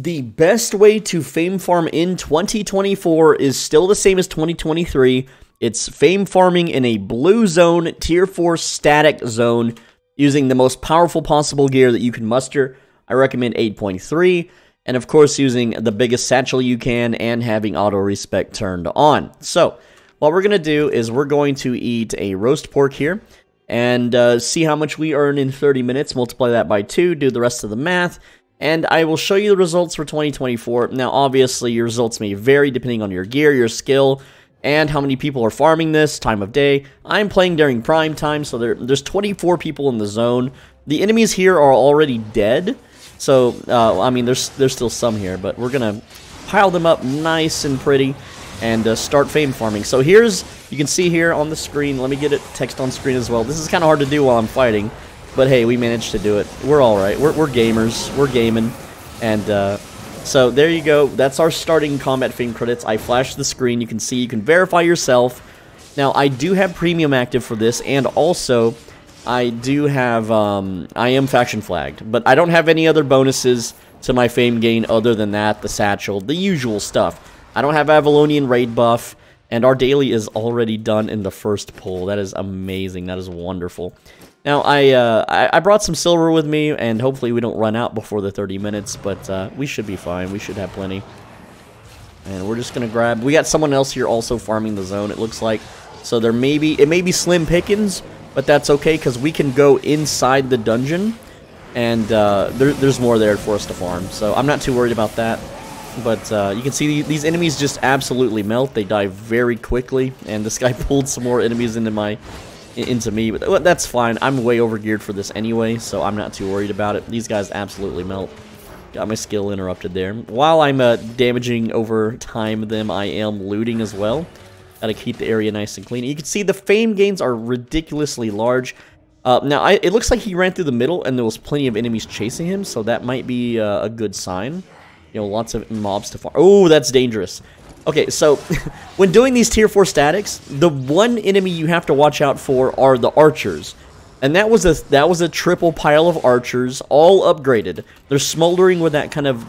The best way to fame farm in 2024 is still the same as 2023. It's fame farming in a blue zone, tier 4 static zone, using the most powerful possible gear that you can muster. I recommend 8.3, and of course using the biggest satchel you can and having auto-respec turned on. So, what we're going to do is we're going to eat a roast pork here, and see how much we earn in 30 minutes, multiply that by 2, do the rest of the math, and I will show you the results for 2024. Now, obviously, your results may vary depending on your gear, your skill, and how many people are farming this, time of day. I'm playing during prime time, so there's 24 people in the zone. The enemies here are already dead, so, I mean, there's still some here, but we're going to pile them up nice and pretty and start fame farming. So here's, you can see here on the screen, let me get it text on screen as well. This is kind of hard to do while I'm fighting. But hey, we managed to do it. We're alright. We're gamers. We're gaming. And so there you go. That's our starting combat fame credits. I flashed the screen. You can see. You can verify yourself. Now, I do have premium active for this. And also, I do have... I am faction flagged. But I don't have any other bonuses to my fame gain other than that. The satchel. The usual stuff. I don't have Avalonian raid buff. And our daily is already done in the first pull. That is amazing. That is wonderful. Now, I brought some silver with me, and hopefully we don't run out before the 30 minutes, but we should be fine. We should have plenty. And we're just going to grab... We got someone else here also farming the zone, it looks like. So there may be... It may be slim pickings, but that's okay, because we can go inside the dungeon, and there's more there for us to farm. So I'm not too worried about that. But you can see these enemies just absolutely melt. They die very quickly, and this guy pulled some more enemies into me, but that's fine. I'm way overgeared for this anyway, so I'm not too worried about it. These guys absolutely melt. Got my skill interrupted there. While I'm damaging over time them, I am looting as well. Gotta keep the area nice and clean. You can see the fame gains are ridiculously large. Now, it looks like he ran through the middle, and there was plenty of enemies chasing him, so that might be a good sign. You know, lots of mobs to farm. Oh, that's dangerous. Okay, so when doing these tier 4 statics, the one enemy you have to watch out for are the archers. And that was a triple pile of archers, all upgraded. They're smoldering with that kind of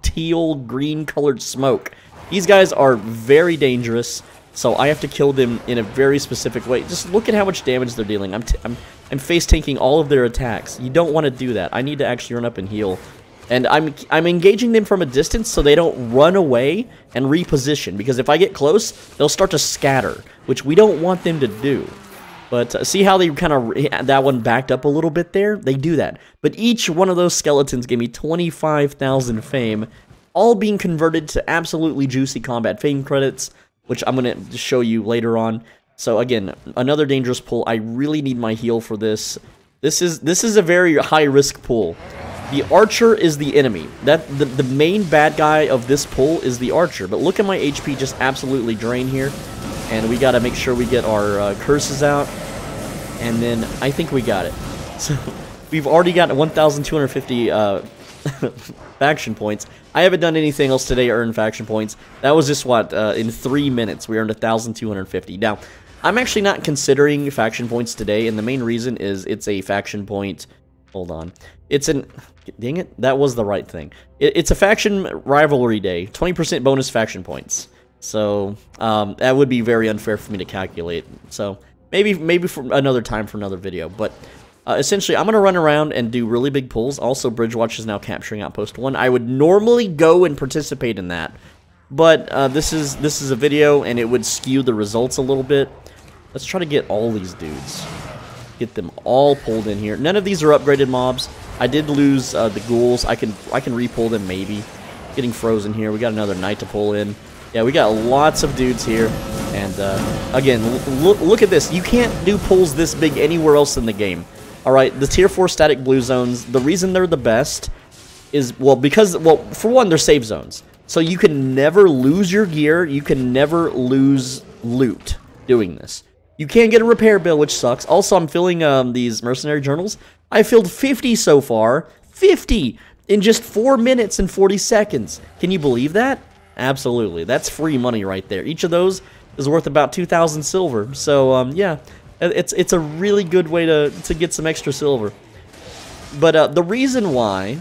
teal green colored smoke. These guys are very dangerous, so I have to kill them in a very specific way. Just look at how much damage they're dealing. I'm face tanking all of their attacks. You don't want to do that. I need to actually run up and heal. And I'm engaging them from a distance so they don't run away and reposition. Because if I get close, they'll start to scatter, which we don't want them to do. But see how they kind of... That one backed up a little bit there? They do that. But each one of those skeletons gave me 25,000 fame, all being converted to absolutely juicy combat fame credits, which I'm going to show you later on. So again, another dangerous pull. I really need my heal for this. This is a very high-risk pull. The archer is the enemy. The main bad guy of this pull is the archer. But look at my HP just absolutely drain here. And we got to make sure we get our curses out. And then I think we got it. So we've already got 1,250 faction points. I haven't done anything else today to earn faction points. That was just, what, in 3 minutes we earned 1,250. Now, I'm actually not considering faction points today. And the main reason is it's a faction point... Hold on. It's an... Dang it. That was the right thing. It's a faction rivalry day. 20% bonus faction points. So, that would be very unfair for me to calculate. So, maybe for another time for another video. But, essentially, I'm going to run around and do really big pulls. Also, Bridgewatch is now capturing Outpost 1. I would normally go and participate in that. But, this is a video, and it would skew the results a little bit. Let's try to get all these dudes. Get them all pulled in here. None of these are upgraded mobs. I did lose the ghouls. I can re-pull them maybe. Getting frozen here. We got another knight to pull in. Yeah, we got lots of dudes here. And again, look at this. You can't do pulls this big anywhere else in the game. All right, the tier 4 static blue zones. The reason they're the best is because for one, they're save zones. So you can never lose your gear. You can never lose loot doing this. You can't get a repair bill, which sucks. Also, I'm filling these mercenary journals. I filled 50 so far. 50! In just 4 minutes and 40 seconds. Can you believe that? Absolutely. That's free money right there. Each of those is worth about 2,000 silver. So, yeah. It's a really good way to get some extra silver. But the reason why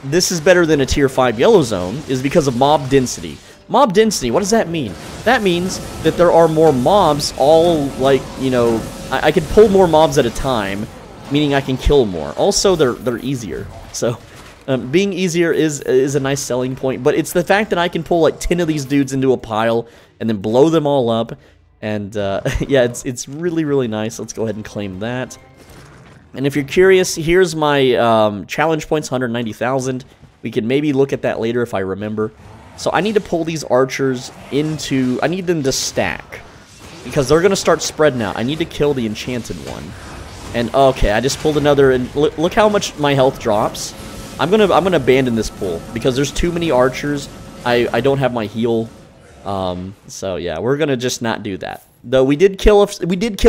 this is better than a tier 5 yellow zone is because of mob density. Mob density, what does that mean? That means that there are more mobs all, like, you know, I can pull more mobs at a time, meaning I can kill more. Also, they're easier. So, being easier is a nice selling point, but it's the fact that I can pull like 10 of these dudes into a pile and then blow them all up. And, yeah, it's really, really nice. Let's go ahead and claim that. And if you're curious, here's my challenge points, 190,000. We can maybe look at that later if I remember. So I need to pull these archers into... I need them to stack, because they're going to start spreading out. I need to kill the enchanted one. And, okay, I just pulled another... And look how much my health drops. I'm gonna abandon this pull, because there's too many archers. I don't have my heal. So, yeah, we're going to just not do that. Though we did kill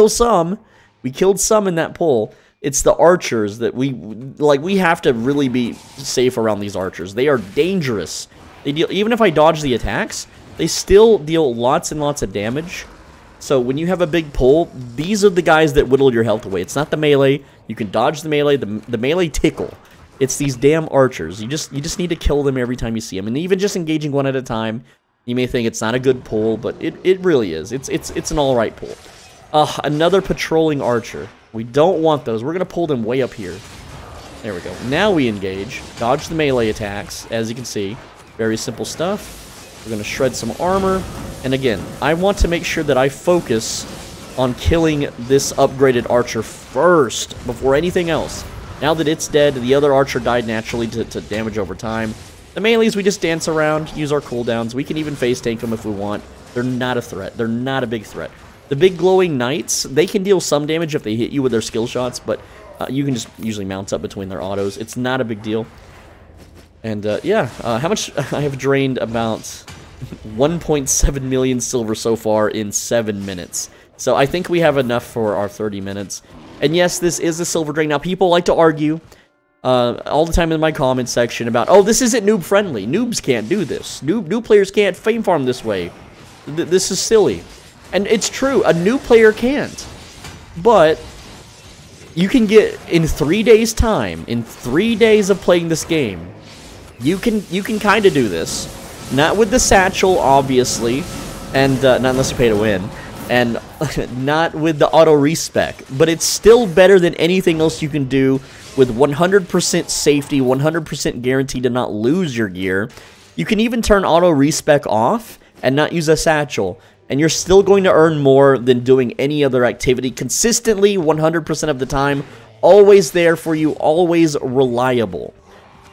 some. We killed some in that pull. It's the archers that we have to really be safe around these archers. They are dangerous. They deal, even if I dodge the attacks, they still deal lots and lots of damage. So when you have a big pull, these are the guys that whittle your health away. It's not the melee. You can dodge the melee. The melee tickle. It's these damn archers. You just need to kill them every time you see them. And even just engaging one at a time, you may think it's not a good pull, but it really is. It's an alright pull. Another patrolling archer. We don't want those. We're going to pull them way up here. There we go. Now we engage. Dodge the melee attacks, as you can see. Very simple stuff. We're going to shred some armor. And again, I want to make sure that I focus on killing this upgraded archer first, before anything else. Now that it's dead, the other archer died naturally to damage over time. The melees, we just dance around, use our cooldowns. We can even face tank them if we want. They're not a threat. They're not a big threat. The big glowing knights, they can deal some damage if they hit you with their skill shots, but you can just usually mount up between their autos. It's not a big deal. And, yeah, how much? I have drained about 1.7 million silver so far in 7 minutes. So I think we have enough for our 30 minutes. And yes, this is a silver drain. Now, people like to argue all the time in my comment section about, oh, this isn't noob-friendly. Noobs can't do this. New players can't fame farm this way. This is silly. And it's true, a new player can't. But you can get, in 3 days' time, in 3 days of playing this game, you can kind of do this. Not with the satchel, obviously, and not unless you pay to win, and not with the auto respec, but it's still better than anything else you can do with 100% safety, 100% guarantee to not lose your gear. You can even turn auto respec off and not use a satchel, and you're still going to earn more than doing any other activity consistently 100% of the time. Always there for you, always reliable.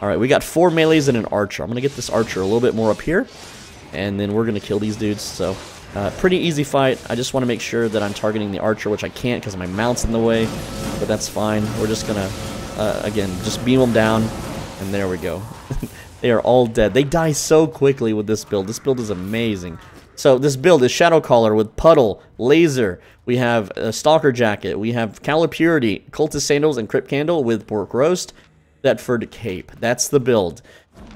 Alright, we got 4 melees and an archer. I'm going to get this archer a little bit more up here, and then we're going to kill these dudes. So, pretty easy fight. I just want to make sure that I'm targeting the archer, which I can't because my mount's in the way, but that's fine. We're just going to, again, just beam them down, and there we go. They are all dead. They die so quickly with this build. This build is amazing. So this build is Shadow Caller with Puddle, Laser. We have a Stalker Jacket. We have Calla Purity, Cultist Sandals, and Crypt Candle with Pork Roast. Thetford Cape. That's the build.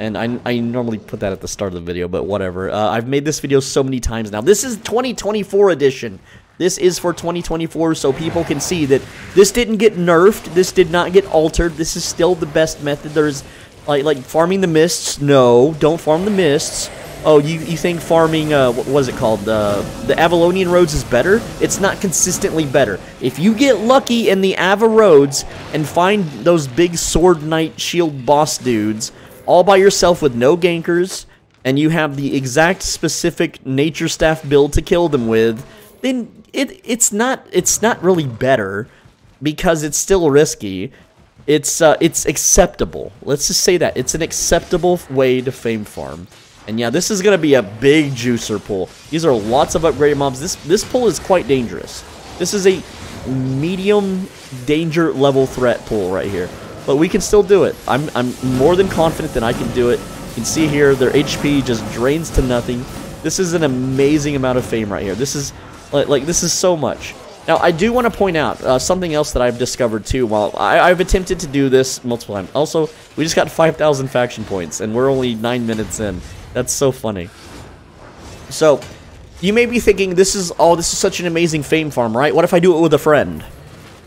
And I normally put that at the start of the video, but whatever. I've made this video so many times now. This is 2024 edition. This is for 2024, so people can see that this didn't get nerfed. This did not get altered. This is still the best method. There's, like farming the mists. No, don't farm the mists. Oh, you think farming, what was it called? The Avalonian roads is better? It's not consistently better. If you get lucky in the Ava roads and find those big sword knight shield boss dudes all by yourself with no gankers, and you have the exact specific nature staff build to kill them with, then it's not really better because it's still risky. It's acceptable. Let's just say that. It's an acceptable way to fame farm. And yeah, this is going to be a big juicer pull. These are lots of upgraded mobs. This pull is quite dangerous. This is a medium danger level threat pull right here. But we can still do it. I'm more than confident that I can do it. You can see here, their HP just drains to nothing. This is an amazing amount of fame right here. This is, this is so much. Now, I do want to point out something else that I've discovered, too. While I've attempted to do this multiple times. Also, we just got 5,000 faction points, and we're only 9 minutes in. That's so funny. So, you may be thinking, this is such an amazing fame farm, right? What if I do it with a friend?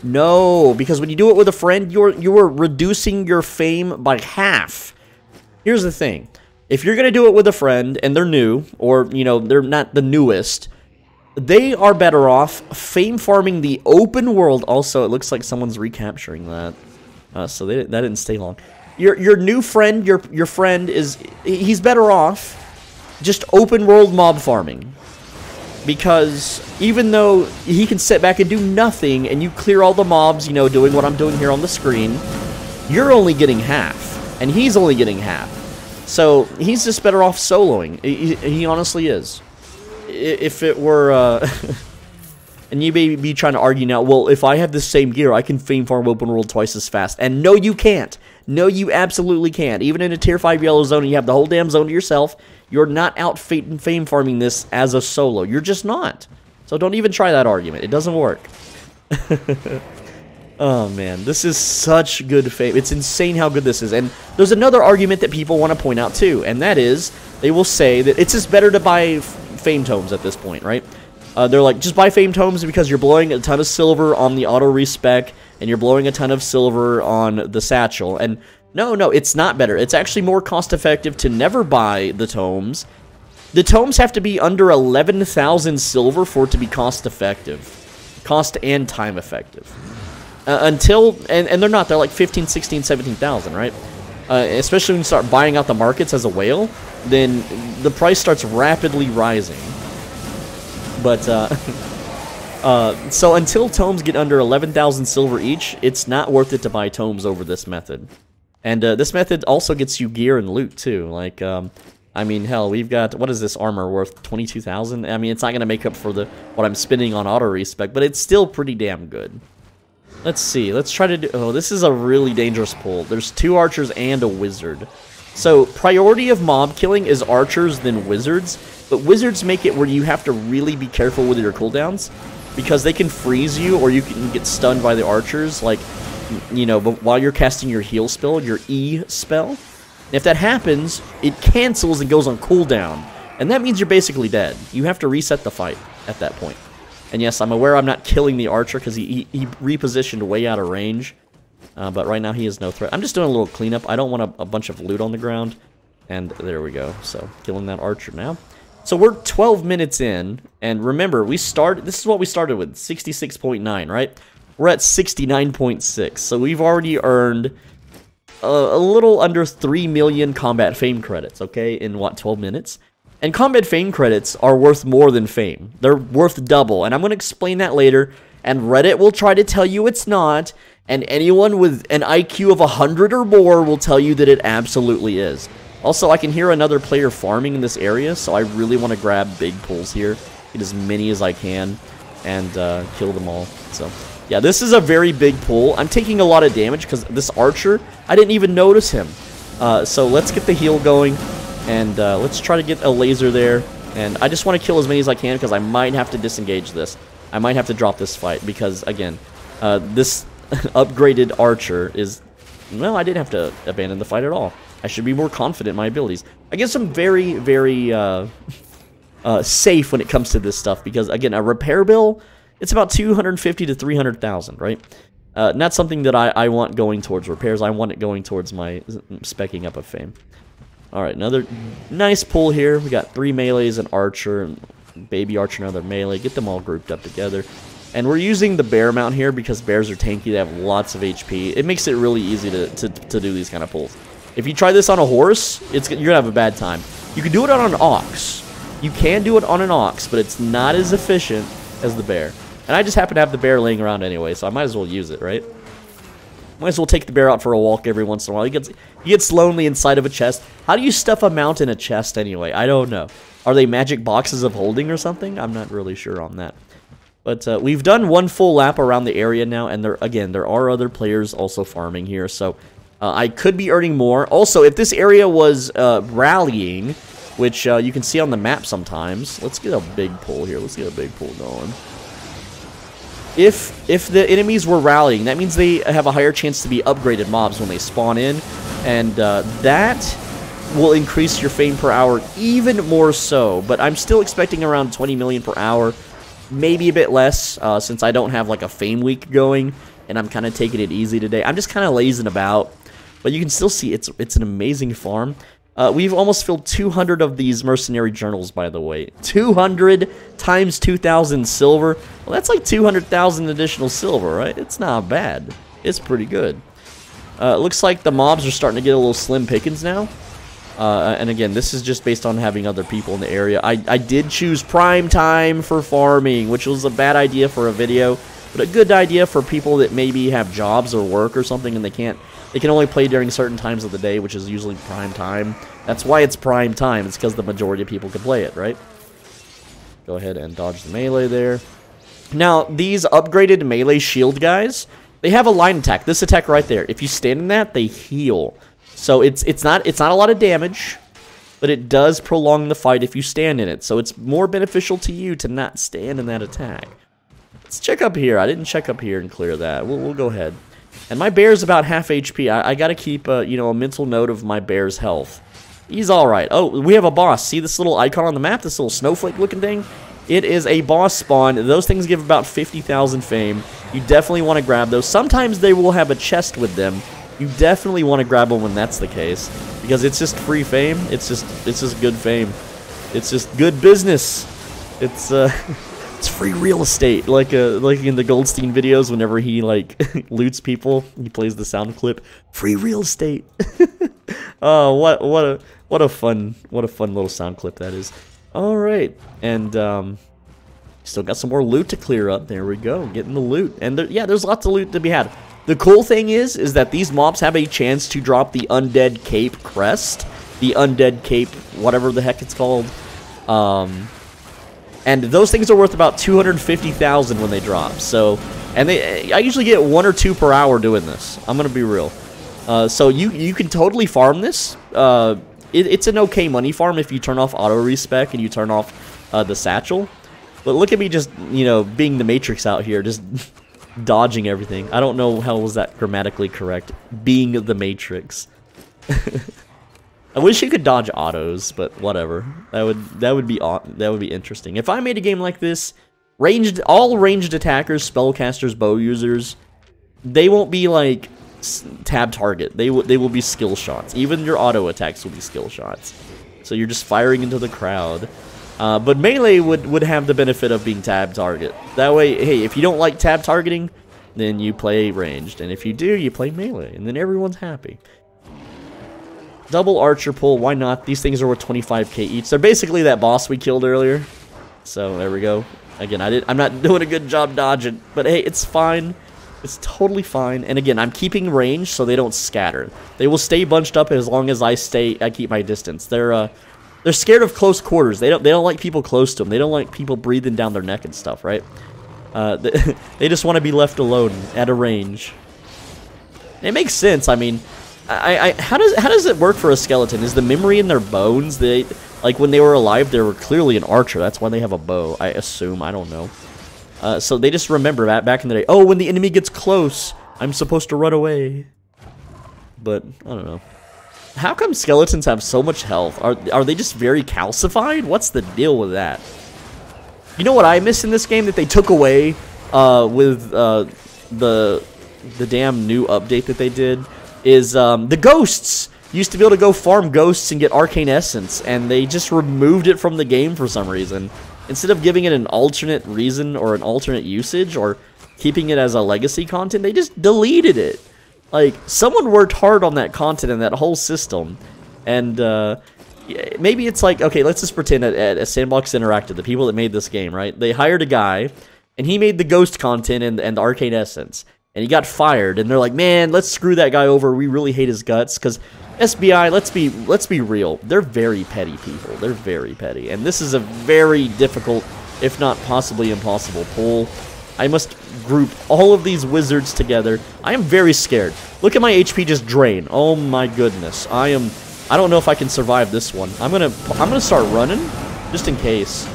No, because when you do it with a friend, you're reducing your fame by half. Here's the thing. If you're going to do it with a friend, and they're new, or, you know, they're not the newest, they are better off fame farming the open world. Also, it looks like someone's recapturing that. So that didn't stay long. Your new friend, your friend he's better off just open world mob farming. Because even though he can sit back and do nothing, and you clear all the mobs, you know, doing what I'm doing here on the screen, you're only getting half, and he's only getting half. So he's just better off soloing. He honestly is. If it were, and you may be trying to argue now, well, if I have the same gear, I can fame farm open world twice as fast. And no, you can't. No, you absolutely can't. Even in a tier 5 yellow zone, and you have the whole damn zone to yourself, you're not out fame farming this as a solo. You're just not. So don't even try that argument. It doesn't work. Oh, man. This is such good fame. It's insane how good this is. And there's another argument that people want to point out, too. And that is, they will say that it's just better to buy fame tomes at this point, right? They're like, just buy fame tomes because you're blowing a ton of silver on the auto respec, and you're blowing a ton of silver on the satchel. And no, it's not better. It's actually more cost-effective to never buy the tomes. The tomes have to be under 11,000 silver for it to be cost-effective. Cost and time-effective. And they're not. They're like 15, 16, 17,000, right? Especially when you start buying out the markets as a whale, then the price starts rapidly rising. But, so until tomes get under 11,000 silver each, it's not worth it to buy tomes over this method. And this method also gets you gear and loot, too. Like, I mean, hell, we've got, what is this armor worth? 22,000? I mean, it's not going to make up for what I'm spending on auto-respec, but it's still pretty damn good. Let's see, let's try to do, oh, this is a really dangerous pull. There's 2 archers and a wizard. So, priority of mob killing is archers, then wizards, but wizards make it where you have to really be careful with your cooldowns, because they can freeze you, or you can get stunned by the archers, like, you know, but while you're casting your heal spell, your E spell. And if that happens, it cancels and goes on cooldown, and that means you're basically dead. You have to reset the fight at that point. And yes, I'm aware I'm not killing the archer because he repositioned way out of range. But right now he is no threat. I'm just doing a little cleanup. I don't want a bunch of loot on the ground. And there we go. So, killing that archer now. So we're 12 minutes in. And remember, this is what we started with, 66.9, right? We're at 69.6. So we've already earned a little under 3 million combat fame credits, okay? In, what, 12 minutes? And combat fame credits are worth more than fame. They're worth double, and I'm going to explain that later. And Reddit will try to tell you it's not, and anyone with an IQ of 100 or more will tell you that it absolutely is. Also, I can hear another player farming in this area, so I really want to grab big pulls here, get as many as I can, and kill them all. So, yeah, this is a very big pull. I'm taking a lot of damage because this archer, I didn't even notice him. So let's get the heal going. And let's try to get a laser there. And I just want to kill as many as I can because I might have to disengage this. I might have to drop this fight because, again, this upgraded archer is... Well, I didn't have to abandon the fight at all. I should be more confident in my abilities. I guess I'm very, very safe when it comes to this stuff because, again, a repair bill, it's about 250 to 300,000, right? Not something that I want going towards repairs. I want it going towards my specking up of fame. Alright, another nice pull here. We got 3 melees, an archer, and baby archer, another melee. Get them all grouped up together. And we're using the bear mount here because bears are tanky. They have lots of HP. It makes it really easy to do these kind of pulls. If you try this on a horse, you're going to have a bad time. You can do it on an ox. You can do it on an ox, but it's not as efficient as the bear. And I just happen to have the bear laying around anyway, so I might as well use it, right? Might as well take the bear out for a walk every once in a while. He gets lonely inside of a chest. How do you stuff a mount in a chest anyway? I don't know. Are they magic boxes of holding or something? I'm not really sure on that. But we've done one full lap around the area now, and there are other players also farming here, so I could be earning more. Also, if this area was rallying, which you can see on the map sometimes, let's get a big pull here. Let's get a big pull going. If the enemies were rallying, that means they have a higher chance to be upgraded mobs when they spawn in, and that will increase your fame per hour even more so. But I'm still expecting around 20 million per hour, maybe a bit less, since I don't have like a fame week going, and I'm kind of taking it easy today. I'm just kind of lazing about. but you can still see it's an amazing farm. We've almost filled 200 of these mercenary journals, by the way. 200 times 2,000 silver. Well, that's like 200,000 additional silver, right? It's not bad. It's pretty good. It looks like the mobs are starting to get a little slim pickings now. And again, this is just based on having other people in the area. I did choose prime time for farming, which was a bad idea for a video, but a good idea for people that maybe have jobs or work or something and they can only play during certain times of the day, which is usually prime time. That's why it's prime time. It's because the majority of people can play it, right? Go ahead and dodge the melee there. Now, these upgraded melee shield guys, they have a line attack. This attack right there. If you stand in that, they heal. So it's not a lot of damage, but it does prolong the fight if you stand in it. So it's more beneficial to you to not stand in that attack. Let's check up here. I didn't check up here and clear that. We'll go ahead. And my bear's about half HP. I gotta keep you know, a mental note of my bear's health. He's all right. Oh, we have a boss. See this little icon on the map? This little snowflake-looking thing? It is a boss spawn. Those things give about 50,000 fame. You definitely want to grab those. Sometimes they will have a chest with them. You definitely want to grab them when that's the case, because it's just free fame. It's just good fame. It's just good business. It's it's free real estate, like in the Goldstein videos. Whenever he like loots people, he plays the sound clip. Free real estate. Oh, what a fun little sound clip that is. All right, and still got some more loot to clear up. There we go, getting the loot, and yeah, there's lots of loot to be had. The cool thing is that these mobs have a chance to drop the Undead Cape crest, the Undead Cape, whatever the heck it's called, and those things are worth about 250,000 when they drop. So, and I usually get 1 or 2 per hour doing this. I'm gonna be real. So you can totally farm this. It's an okay money farm if you turn off auto respec and you turn off the satchel. But look at me just, you know, being the Matrix out here, just dodging everything. I don't know how was that grammatically correct. Being the Matrix. I wish you could dodge autos, but whatever. That would be interesting. If I made a game like this, all ranged attackers, spellcasters, bow users, they won't be like tab target. They will be skill shots. Even your auto attacks will be skill shots. So you're just firing into the crowd. But melee would have the benefit of being tab target. That way, hey, if you don't like tab targeting, then you play ranged, and if you do, you play melee, and then everyone's happy. Double archer pull, why not? These things are worth 25k each. They're basically that boss we killed earlier. So there we go. Again, I'm not doing a good job dodging, but hey, it's fine. It's totally fine. And again, I'm keeping range so they don't scatter. They will stay bunched up as long as I keep my distance. They're scared of close quarters. They don't like people close to them. They don't like people breathing down their neck and stuff, right? They just want to be left alone at a range. It makes sense. I mean, how does it work for a skeleton? Is the memory in their bones? Like when they were alive, they were clearly an archer. That's why they have a bow, I assume. I don't know. So they just remember that back in the day. Oh, when the enemy gets close, I'm supposed to run away. But I don't know. How come skeletons have so much health? Are they just very calcified? What's the deal with that? You know what I miss in this game that they took away with the damn new update that they did is the ghosts. You used to be able to go farm ghosts and get arcane essence, and they just removed it from the game for some reason. Instead of giving it an alternate reason or an alternate usage or keeping it as a legacy content, they just deleted it. Like, someone worked hard on that content and that whole system, and maybe it's like, okay, let's just pretend at Sandbox Interactive, the people that made this game, right? They hired a guy, and he made the ghost content and the arcane essence, and he got fired, and they're like, man, let's screw that guy over. We really hate his guts, because SBI, let's be real, they're very petty people. They're very petty, and this is a very difficult, if not possibly impossible, pull. I must group all of these wizards together. I am very scared. Look at my HP just drain. Oh my goodness. I don't know if I can survive this one. I'm gonna start running just in case.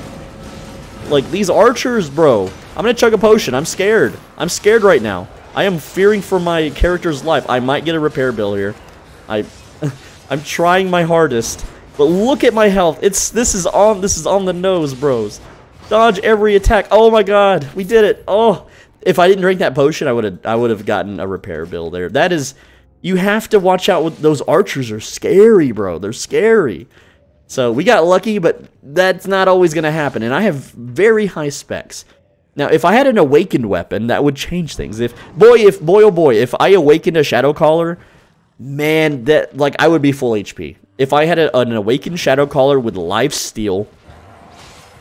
Like these archers, bro. I'm gonna chug a potion. I'm scared. I'm scared right now. I am fearing for my character's life. I might get a repair bill here. I'm trying my hardest. But look at my health. This is on the nose, bros. Dodge every attack. Oh my god, we did it. Oh, if I didn't drink that potion, I would have gotten a repair bill there. That is You have to watch out with those archers are scary, bro. They're scary. So we got lucky, but that's not always going to happen. And I have very high specs. Now, if I had an awakened weapon, that would change things. If I awakened a Shadow Caller, man, that, like, I would be full HP. If I had an awakened Shadow Caller with life steal,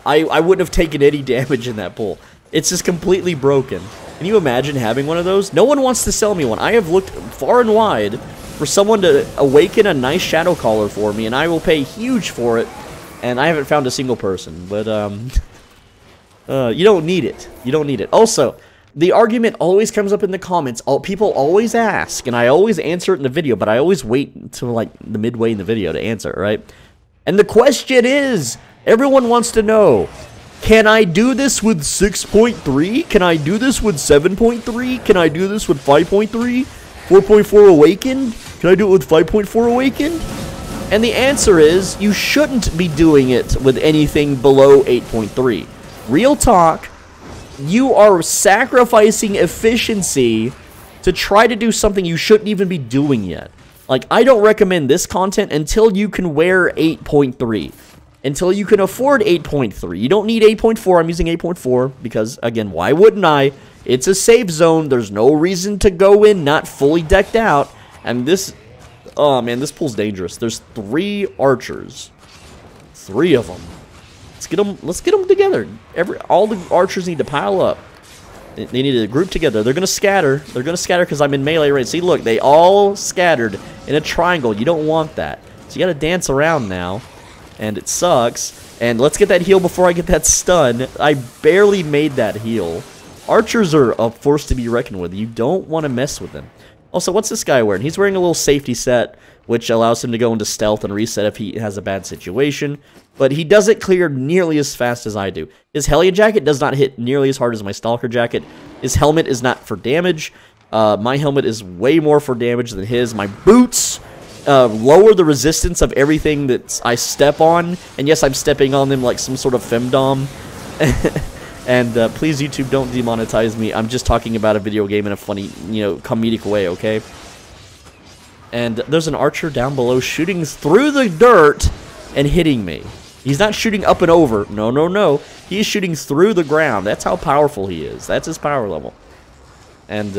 I wouldn't have taken any damage in that pull. It's just completely broken. Can you imagine having one of those? No one wants to sell me one. I have looked far and wide for someone to awaken a nice Shadow Caller for me, and I will pay huge for it, and I haven't found a single person. But, you don't need it. You don't need it. Also, the argument always comes up in the comments. People always ask, and I always answer it in the video, but I always wait until, like, the midway in the video to answer it, right? And the question is, everyone wants to know, can I do this with 6.3? Can I do this with 7.3? Can I do this with 5.3? 4.4 Awakened? Can I do it with 5.4 Awakened? And the answer is, you shouldn't be doing it with anything below 8.3. Real talk, you are sacrificing efficiency to try to do something you shouldn't even be doing yet. Like, I don't recommend this content until you can wear 8.3. Until you can afford 8.3. You don't need 8.4. I'm using 8.4 because, again, why wouldn't I? It's a safe zone. There's no reason to go in not fully decked out. And this... Oh, man, this pool's dangerous. There's 3 archers. 3 of them. Let's get them together. All the archers need to pile up. They need to group together. They're going to scatter. They're going to scatter because I'm in melee range. See, look, they all scattered in a triangle. You don't want that. So you got to dance around now. And it sucks. And let's get that heal before I get that stun. I barely made that heal. Archers are a force to be reckoned with. You don't want to mess with them. Also, what's this guy wearing? He's wearing a little safety set, which allows him to go into stealth and reset if he has a bad situation. But he doesn't clear nearly as fast as I do. His Hellion jacket does not hit nearly as hard as my Stalker jacket. His helmet is not for damage. My helmet is way more for damage than his. My boots... lower the resistance of everything that I step on. And yes, I'm stepping on them like some sort of femdom. And please, YouTube, don't demonetize me. I'm just talking about a video game in a funny, comedic way, okay? And there's an archer down below shooting through the dirt and hitting me. He's not shooting up and over. No, no, no. He's shooting through the ground. That's how powerful he is. That's his power level. And,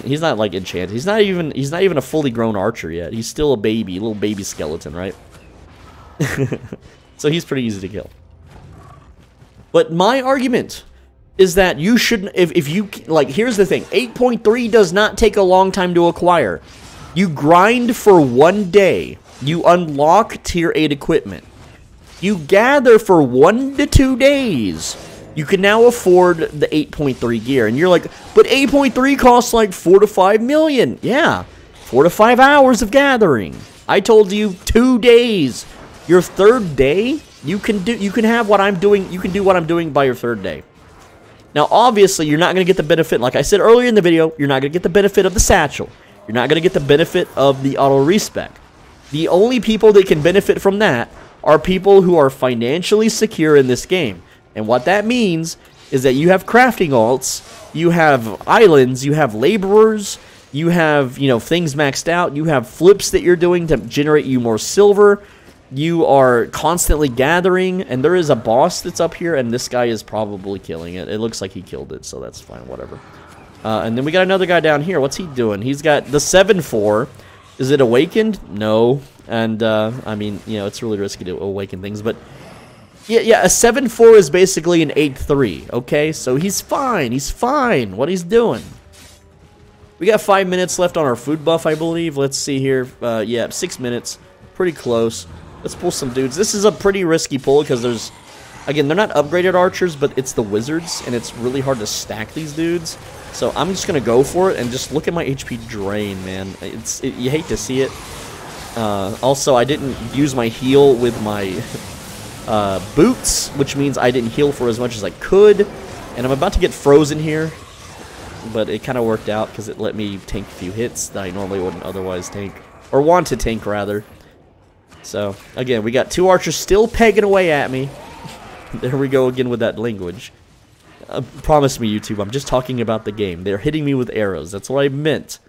he's not like enchanted. He's not even a fully grown archer yet. He's still a baby, little baby skeleton, right? So he's pretty easy to kill. But my argument is that you shouldn't, if you, like, here's the thing. 8.3 does not take a long time to acquire. You grind for 1 day. You unlock tier 8 equipment. You gather for 1 to 2 days. You can now afford the 8.3 gear. And you're like, but 8.3 costs like 4 to 5 million. Yeah, 4 to 5 hours of gathering. I told you 2 days. Your 3rd day, you can have what I'm doing. You can do what I'm doing by your 3rd day. Now, obviously, you're not going to get the benefit. Like I said earlier in the video, you're not going to get the benefit of the satchel. You're not going to get the benefit of the auto respec. The only people that can benefit from that are people who are financially secure in this game. And what that means is that you have crafting alts, you have islands, you have laborers, you have, things maxed out, you have flips that you're doing to generate you more silver, you are constantly gathering, and there is a boss that's up here, and this guy is probably killing it. It looks like he killed it, so that's fine, whatever. And then we got another guy down here. What's he doing? He's got the 7-4. Is it awakened? No. And, I mean, it's really risky to awaken things, but... Yeah, a 7-4 is basically an 8-3, okay? So he's fine. He's fine. What he's doing. We got 5 minutes left on our food buff, I believe. Let's see here. Yeah, 6 minutes. Pretty close. Let's pull some dudes. This is a pretty risky pull because there's... Again, they're not upgraded archers, but it's the wizards, and it's really hard to stack these dudes. So I'm just going to go for it and just look at my HP drain, man. You hate to see it. Also, I didn't use my heal with my... boots, which means I didn't heal for as much as I could, and I'm about to get frozen here, but it kind of worked out because it let me tank a few hits that I normally wouldn't otherwise tank, or want to tank rather. So again, we got 2 archers still pegging away at me. There we go again with that language. Promise me, YouTube, I'm just talking about the game. They're hitting me with arrows. That's what I meant.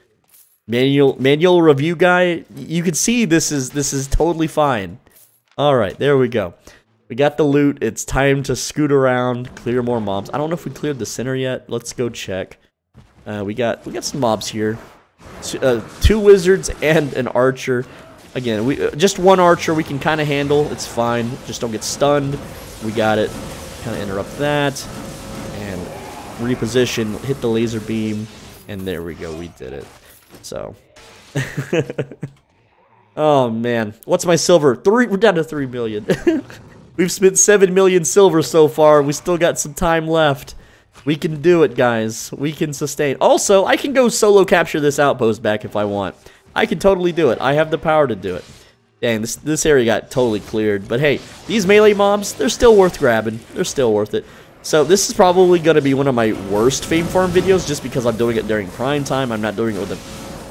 Manual review guy. You can see this is totally fine. All right, there we go. We got the loot. It's time to scoot around, clear more mobs. I don't know if we cleared the center yet. Let's go check. We got some mobs here. 2 wizards and an archer. Again, just 1 archer we can kind of handle. It's fine. Just don't get stunned. We got it. Kind of interrupt that and reposition. Hit the laser beam, and there we go. We did it. So. Oh man, what's my silver? We're down to 3 million. We've spent 7 million silver so far. We still got some time left. We can do it, guys. We can sustain. Also, I can go solo capture this outpost back if I want. I can totally do it. I have the power to do it. Dang, this area got totally cleared. But hey, these melee mobs, they're still worth grabbing. They're still worth it. So this is probably going to be one of my worst fame farm videos just because I'm doing it during prime time. I'm not doing it with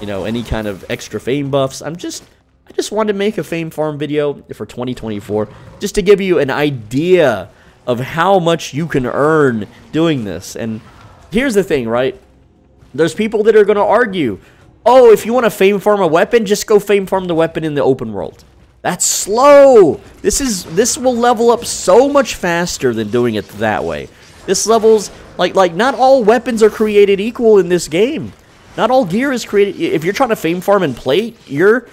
any kind of extra fame buffs. I just wanted to make a fame farm video for 2024 just to give you an idea of how much you can earn doing this. And here's the thing, right? There's people that are going to argue, oh, if you want to fame farm a weapon, just go fame farm the weapon in the open world. That's slow. This will level up so much faster than doing it that way. This levels like not all weapons are created equal in this game. Not all gear is created. If you're trying to fame farm and plate, you're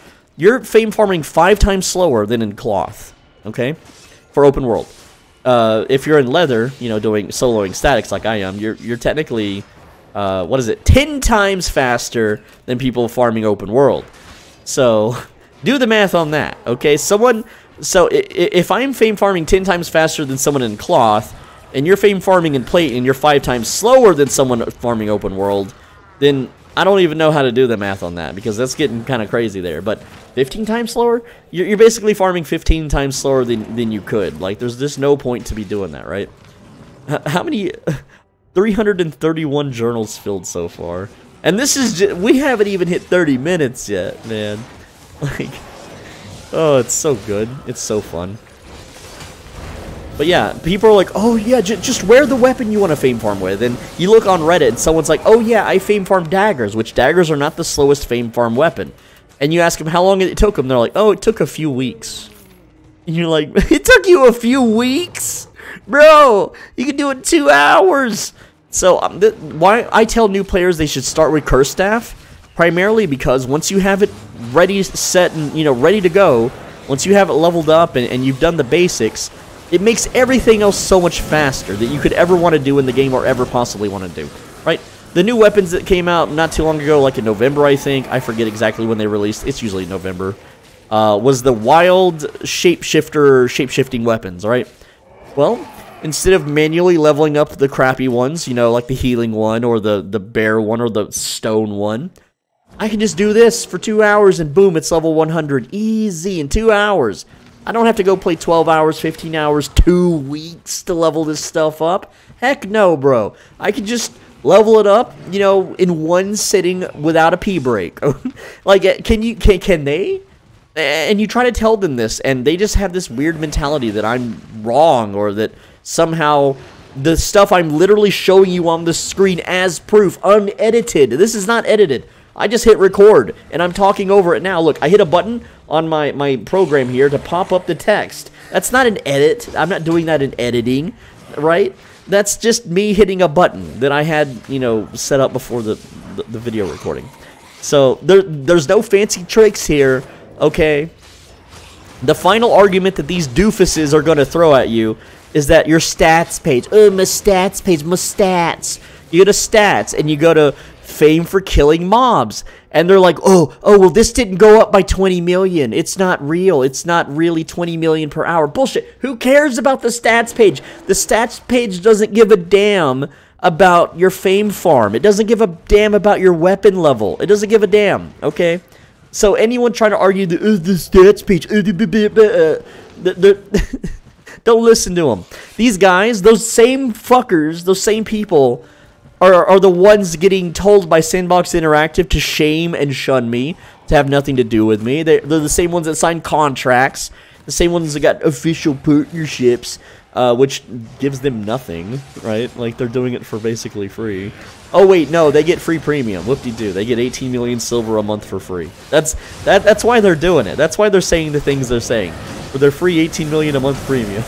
fame farming 5 times slower than in cloth. Okay, for open world. If you're in leather, doing soloing statics like I am, you're technically 10 times faster than people farming open world. So do the math on that, okay? So if I'm fame farming 10 times faster than someone in cloth, and you're fame farming in plate, and you're 5 times slower than someone farming open world, then I don't even know how to do the math on that, because that's getting kind of crazy there. But 15 times slower? You're basically farming 15 times slower than you could. Like, there's just no point to be doing that, right? How many... 331 journals filled so far. And this is just... We haven't even hit 30 minutes yet, man. Like... Oh, it's so good. It's so fun. But yeah, people are like, oh yeah, just wear the weapon you want to fame farm with. And you look on Reddit and someone's like, oh yeah, I fame farm daggers, which daggers are not the slowest fame farm weapon. And you ask them how long it took them, they're like, oh, it took a few weeks. And you're like, it took you a few weeks? Bro, you can do it in 2 hours. So why I tell new players they should start with Curse Staff, primarily because once you have it ready, set, and ready to go, once you have it leveled up and you've done the basics, it makes everything else so much faster that you could ever want to do in the game or ever possibly want to do, right? The new weapons that came out not too long ago, like in November, I think, I forget exactly when they released, it's usually November, was the wild shape-shifting weapons, right? Well, instead of manually leveling up the crappy ones, like the healing one or the bear one or the stone one, I can just do this for 2 hours and boom, it's level 100. Easy, in 2 hours. I don't have to go play 12 hours, 15 hours, 2 weeks to level this stuff up. Heck no, bro. I can just level it up, in one sitting without a pee break. Like, can they? And you try to tell them this, and they just have this weird mentality that I'm wrong, or that somehow the stuff I'm literally showing you on the screen as proof, unedited. This is not edited. I just hit record, and I'm talking over it now. Look, I hit a button on my program here to pop up the text. That's not an edit. I'm not doing that in editing, right? That's just me hitting a button that I had, set up before the video recording. So there's no fancy tricks here, okay? The final argument that these doofuses are going to throw at you is that your stats page, my stats page, my stats. You go to stats, and you go to fame for killing mobs, and they're like, oh, well, this didn't go up by 20 million. It's not real. It's not really 20 million per hour. Bullshit. Who cares about the stats page? The stats page doesn't give a damn about your fame farm. It doesn't give a damn about your weapon level. It doesn't give a damn, okay? So anyone trying to argue the stats page, don't listen to them. These guys, those same fuckers, those same people are the ones getting told by Sandbox Interactive to shame and shun me, to have nothing to do with me. They're the same ones that sign contracts The same ones that got official partnerships, which gives them nothing, right? Like, they're doing it for basically free. Oh, wait, no, they get free premium. Whoop-de-doo. They get 18 million silver a month for free. That's why they're doing it. That's why they're saying the things they're saying. For their free 18 million a month premium.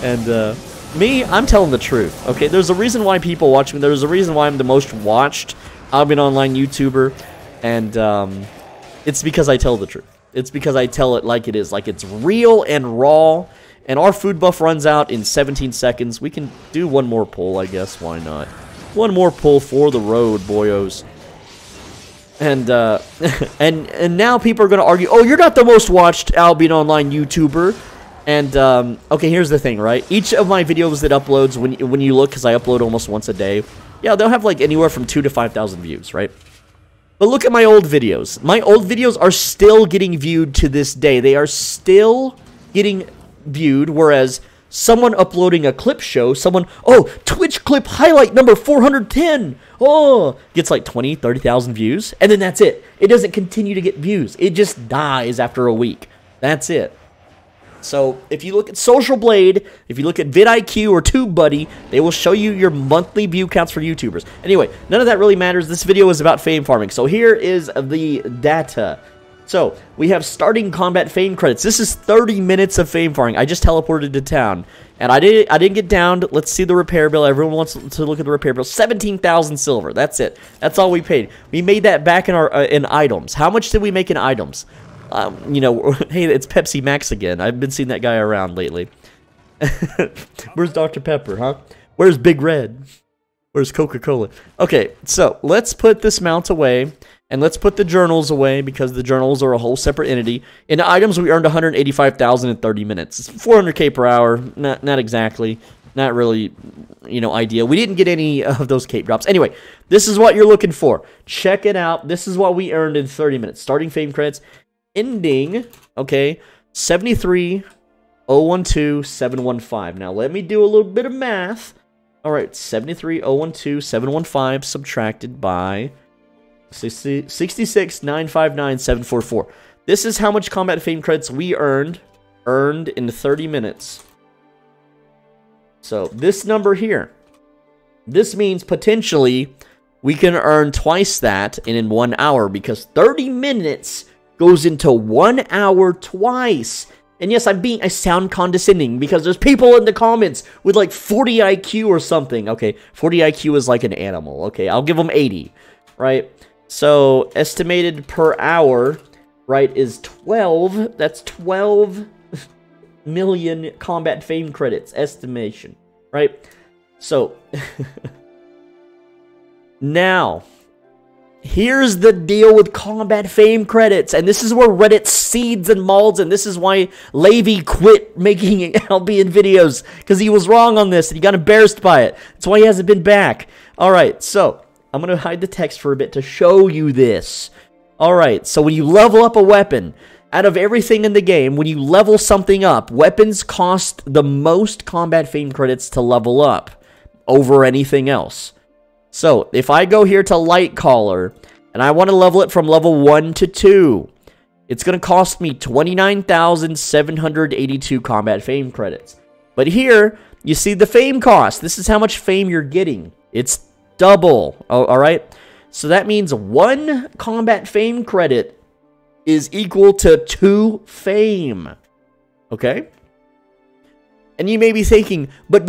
And, me, I'm telling the truth, okay? There's a reason why people watch me. There's a reason why I'm the most watched Albion Online YouTuber, and it's because I tell the truth. It's because I tell it like it is, like it's real and raw, and our food buff runs out in 17 seconds. We can do one more pull, I guess. Why not? One more pull for the road, boyos. And, and now people are going to argue, oh, you're not the most watched Albion Online YouTuber. And, okay, here's the thing, right? Each of my videos that uploads, when you look, because I upload almost once a day, yeah, they'll have, like, anywhere from 2,000 to 5,000 views, right? But look at my old videos. My old videos are still getting viewed to this day. They are still getting viewed, whereas someone uploading a clip show, oh, Twitch clip highlight number 410, oh, gets, like, 20, 30,000 views, and then that's it. It doesn't continue to get views. It just dies after a week. That's it. So, if you look at Social Blade, if you look at vidIQ or TubeBuddy, they will show you your monthly view counts for YouTubers. Anyway, none of that really matters. This video is about fame farming. So, here is the data. So, we have starting combat fame credits. This is 30 minutes of fame farming. I just teleported to town. And I didn't get downed. Let's see the repair bill. Everyone wants to look at the repair bill. 17,000 silver. That's it. That's all we paid. We made that back in our in items. How much did we make in items? You know, hey, it's Pepsi Max again. I've been seeing that guy around lately. Where's Dr. Pepper, huh? Where's Big Red? Where's Coca-Cola? Okay, so let's put this mount away, and let's put the journals away, because the journals are a whole separate entity. In items, we earned 185,000 in 30 minutes. It's 400k per hour. Not exactly. Not really, you know, ideal. We didn't get any of those cape drops. Anyway, this is what you're looking for. Check it out. This is what we earned in 30 minutes. Starting fame credits. Ending, okay, 73,012,715. Now, let me do a little bit of math. All right, 73,012,715 subtracted by 66,959,744. This is how much combat fame credits we earned in 30 minutes. So, this number here, this means potentially we can earn twice that in 1 hour, because 30 minutes goes into 1 hour twice. And yes, I sound condescending because there's people in the comments with like 40 IQ or something. Okay, 40 IQ is like an animal. Okay, I'll give them 80, right? So, estimated per hour, right, is 12. That's 12 million combat fame credits estimation, right? So, now, here's the deal with combat fame credits, and this is where Reddit seeds and mauls, and this is why Levy quit making Albion videos, because he was wrong on this, and he got embarrassed by it. That's why he hasn't been back. Alright, so, I'm going to hide the text for a bit to show you this. Alright, so when you level up a weapon, out of everything in the game, when you level something up, weapons cost the most combat fame credits to level up over anything else. So, if I go here to Light Collar, and I want to level it from level 1 to 2, it's going to cost me 29,782 combat fame credits. But here, you see the fame cost. This is how much fame you're getting. It's double, alright? So that means 1 combat fame credit is equal to 2 fame. Okay? And you may be thinking, but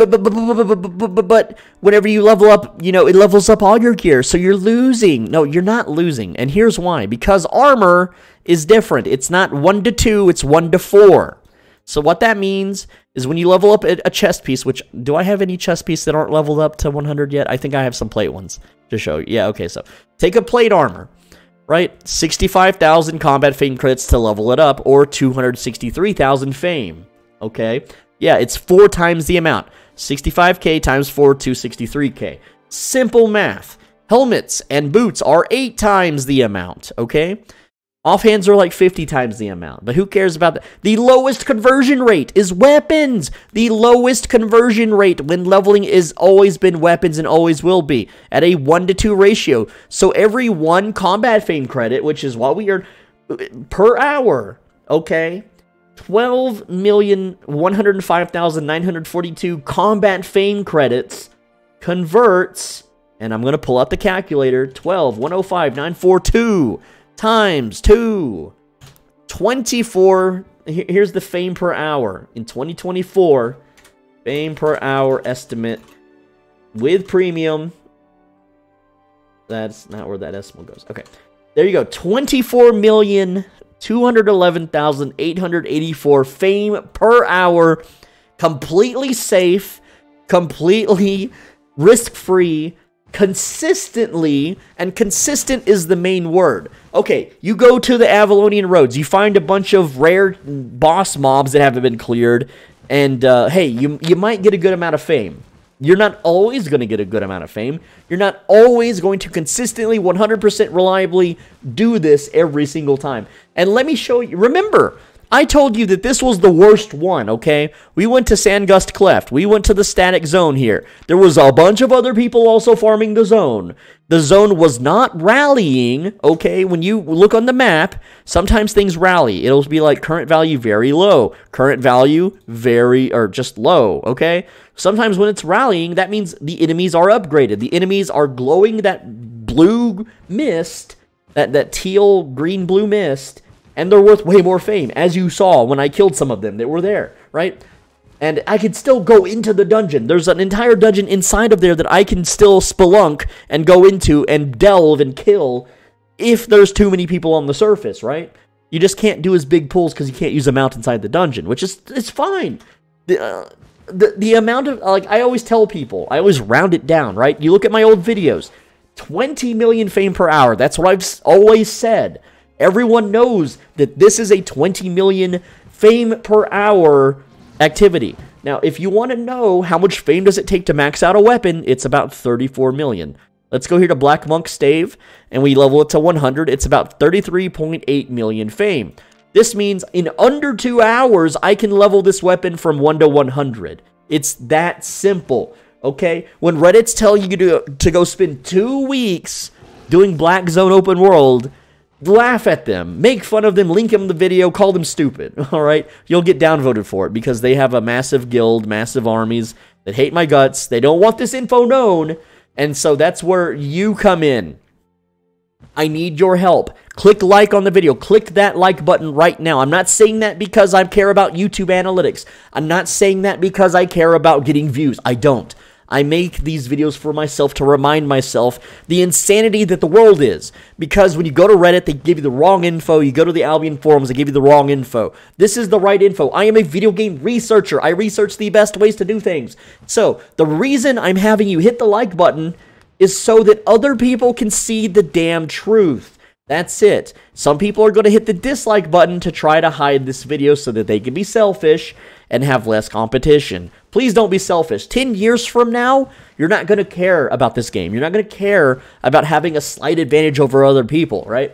whenever you level up, you know, it levels up all your gear, so you're losing. No, you're not losing, and here's why. Because armor is different. It's not 1 to 2, it's 1 to 4. So what that means is when you level up a chest piece, which, do I have any chest pieces that aren't leveled up to 100 yet? I think I have some plate ones to show you. Yeah, okay, so take a plate armor, right? 65,000 combat fame credits to level it up, or 263,000 fame, okay? Yeah, it's 4 times the amount. 65k times 4, 263k. Simple math. Helmets and boots are 8 times the amount, okay? Offhands are like 50 times the amount, but who cares about that? The lowest conversion rate is weapons. The lowest conversion rate when leveling is always been weapons and always will be at a 1 to 2 ratio. So every 1 combat fame credit, which is what we earn per hour, okay? 12,105,942 combat fame credits converts, and I'm going to pull out the calculator, 12,105,942 times 2. 24, here's the fame per hour. In 2024, fame per hour estimate with premium. That's not where that decimal goes. Okay, there you go. 24,211,884 fame per hour. Completely safe, completely risk-free, consistently, and consistent is the main word. Okay, you go to the Avalonian Roads, you find a bunch of rare boss mobs that haven't been cleared, and hey, you might get a good amount of fame. You're not always going to get a good amount of fame. You're not always going to consistently, 100% reliably do this every single time. And let me show you. Remember, I told you that this was the worst one, okay? We went to Sandgust Cleft. We went to the static zone here. There was a bunch of other people also farming the zone. The zone was not rallying, okay? When you look on the map, sometimes things rally. It'll be like current value very low, current value very, or just low, okay? Sometimes when it's rallying, that means the enemies are upgraded. The enemies are glowing that blue mist, that teal, green, blue mist, and they're worth way more fame, as you saw when I killed some of them that were there, right? And I could still go into the dungeon. There's an entire dungeon inside of there that I can still spelunk and go into and delve and kill if there's too many people on the surface, right? You just can't do as big pulls because you can't use them out inside the dungeon, which is, it's fine. The amount of, like, I always tell people, I always round it down, right? You look at my old videos, 20 million fame per hour. That's what I've always said. Everyone knows that this is a 20 million fame per hour activity. Now, if you want to know how much fame does it take to max out a weapon, it's about 34 million. Let's go here to Black Monk Stave, and we level it to 100. It's about 33.8 million fame. This means in under 2 hours, I can level this weapon from 1 to 100. It's that simple, okay? When Reddit's telling you to go spend 2 weeks doing Black Zone Open World, laugh at them, make fun of them, link them the video, call them stupid, all right? You'll get downvoted for it because they have a massive guild, massive armies that hate my guts. They don't want this info known, and so that's where you come in. I need your help. Click like on the video. Click that like button right now. I'm not saying that because I care about YouTube analytics. I'm not saying that because I care about getting views. I don't. I make these videos for myself to remind myself the insanity that the world is. Because when you go to Reddit, they give you the wrong info. You go to the Albion forums, they give you the wrong info. This is the right info. I am a video game researcher. I research the best ways to do things. So, the reason I'm having you hit the like button is so that other people can see the damn truth. That's it. Some people are going to hit the dislike button to try to hide this video so that they can be selfish and have less competition. Please don't be selfish. 10 years from now, you're not going to care about this game. You're not going to care about having a slight advantage over other people, right?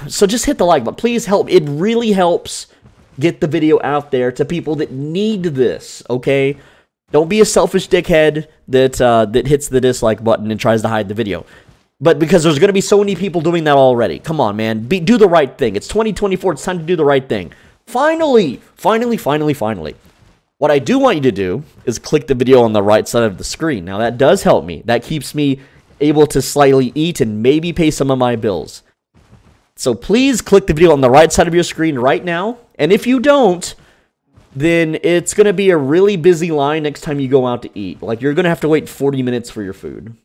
So just hit the like button. Please help. It really helps get the video out there to people that need this, okay? Don't be a selfish dickhead that hits the dislike button and tries to hide the video. But because there's going to be so many people doing that already. Come on, man. Do the right thing. It's 2024. It's time to do the right thing. Finally. What I do want you to do is click the video on the right side of the screen. Now, that does help me. That keeps me able to slightly eat and maybe pay some of my bills. So please click the video on the right side of your screen right now. And if you don't, then it's going to be a really busy line next time you go out to eat. Like, you're going to have to wait 40 minutes for your food.